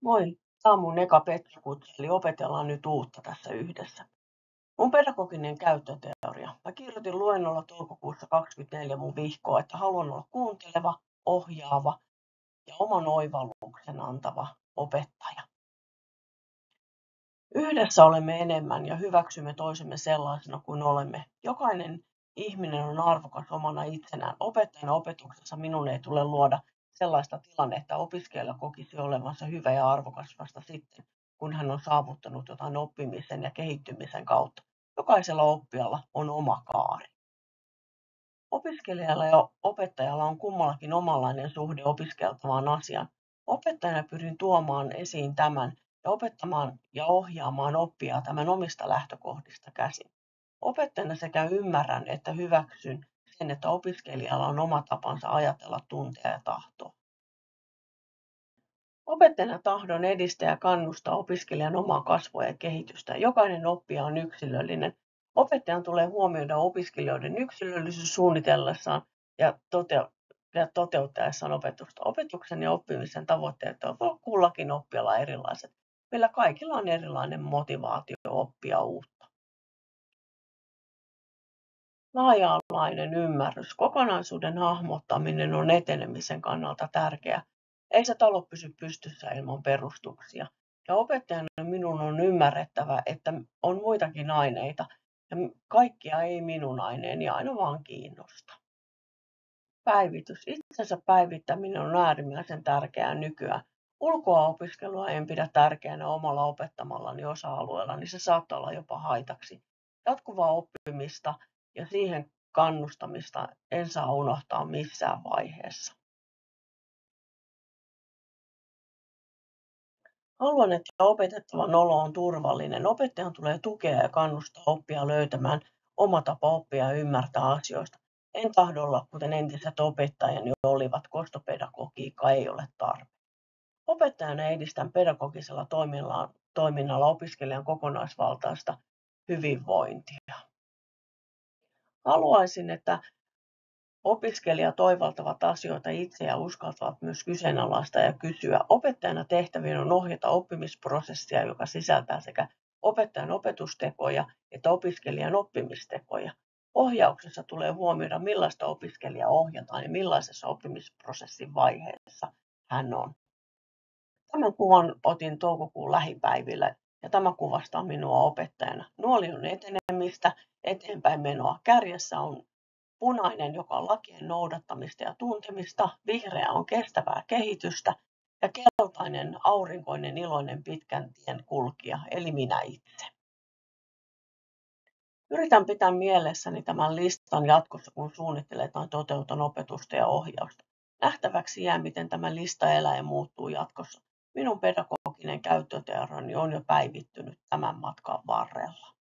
Moi, tämä on mun eka Petri-kutsu, eli opetellaan nyt uutta tässä yhdessä. Mun pedagoginen käyttöteoria. Mä kirjoitin luennolla toukokuussa 24 mun vihkoa, että haluan olla kuunteleva, ohjaava ja oman oivalluksen antava opettaja. Yhdessä olemme enemmän ja hyväksymme toisemme sellaisena kuin olemme. Jokainen ihminen on arvokas omana itsenään. Opettajan opetuksessa minun ei tule luoda sellaista tilannetta, että opiskelija kokisi olevansa hyvä ja arvokas vasta sitten, kun hän on saavuttanut jotain oppimisen ja kehittymisen kautta. Jokaisella oppijalla on oma kaari. Opiskelijalla ja opettajalla on kummallakin omanlainen suhde opiskeltavaan asiaan. Opettajana pyrin tuomaan esiin tämän ja opettamaan ja ohjaamaan oppijaa tämän omista lähtökohdista käsin. Opettajana sekä ymmärrän että hyväksyn sen, että opiskelijalla on oma tapansa ajatella, tuntea ja tahtoa. Opettajana tahdon edistää ja kannustaa opiskelijan omaa kasvua ja kehitystä. Jokainen oppija on yksilöllinen. Opettajan tulee huomioida opiskelijoiden yksilöllisyys suunnitellessaan ja toteuttaessaan opetusta. Opetuksen ja oppimisen tavoitteet ovat kullakin oppijalla erilaiset. Meillä kaikilla on erilainen motivaatio oppia uutta. Laaja-alainen ymmärrys, kokonaisuuden hahmottaminen on etenemisen kannalta tärkeää. Ei se talo pysy pystyssä ilman perustuksia. Ja opettajana minun on ymmärrettävä, että on muitakin aineita ja kaikkia ei minun aineeni aina vaan kiinnosta. Päivitys. Itsensä päivittäminen on äärimmäisen tärkeää nykyään. Ulkoa opiskelua en pidä tärkeänä omalla opettamallani osa-alueella, niin se saattaa olla jopa haitaksi. Jatkuvaa oppimista ja siihen kannustamista en saa unohtaa missään vaiheessa. Haluan, että opetettavan olo on turvallinen. Opettajan tulee tukea ja kannustaa oppia löytämään oma tapa oppia ja ymmärtää asioista. En tahdo olla, kuten entiset opettajani olivat, kostopedagogiikka ei ole tarve. Opettajana edistän pedagogisella toiminnalla opiskelijan kokonaisvaltaista hyvinvointia. Haluaisin, että opiskelijat oivaltavat asioita itse ja uskaltavat myös kyseenalaistaa ja kysyä. Opettajana tehtävien on ohjata oppimisprosessia, joka sisältää sekä opettajan opetustekoja että opiskelijan oppimistekoja. Ohjauksessa tulee huomioida, millaista opiskelijaa ohjataan ja millaisessa oppimisprosessin vaiheessa hän on. Tämän kuvan otin toukokuun lähipäivillä ja tämä kuvastaa minua opettajana. Nuoli on etenemistä, eteenpäin menoa. Kärjessä on punainen, joka on lakien noudattamista ja tuntemista, vihreä on kestävää kehitystä ja keltainen, aurinkoinen, iloinen pitkän tien kulkija, eli minä itse. Yritän pitää mielessäni tämän listan jatkossa, kun suunnittelen tai toteutan opetusta ja ohjausta. Nähtäväksi jää, miten tämä lista elää ja muuttuu jatkossa. Minun pedagoginen käyttöteoriani on jo päivittynyt tämän matkan varrella.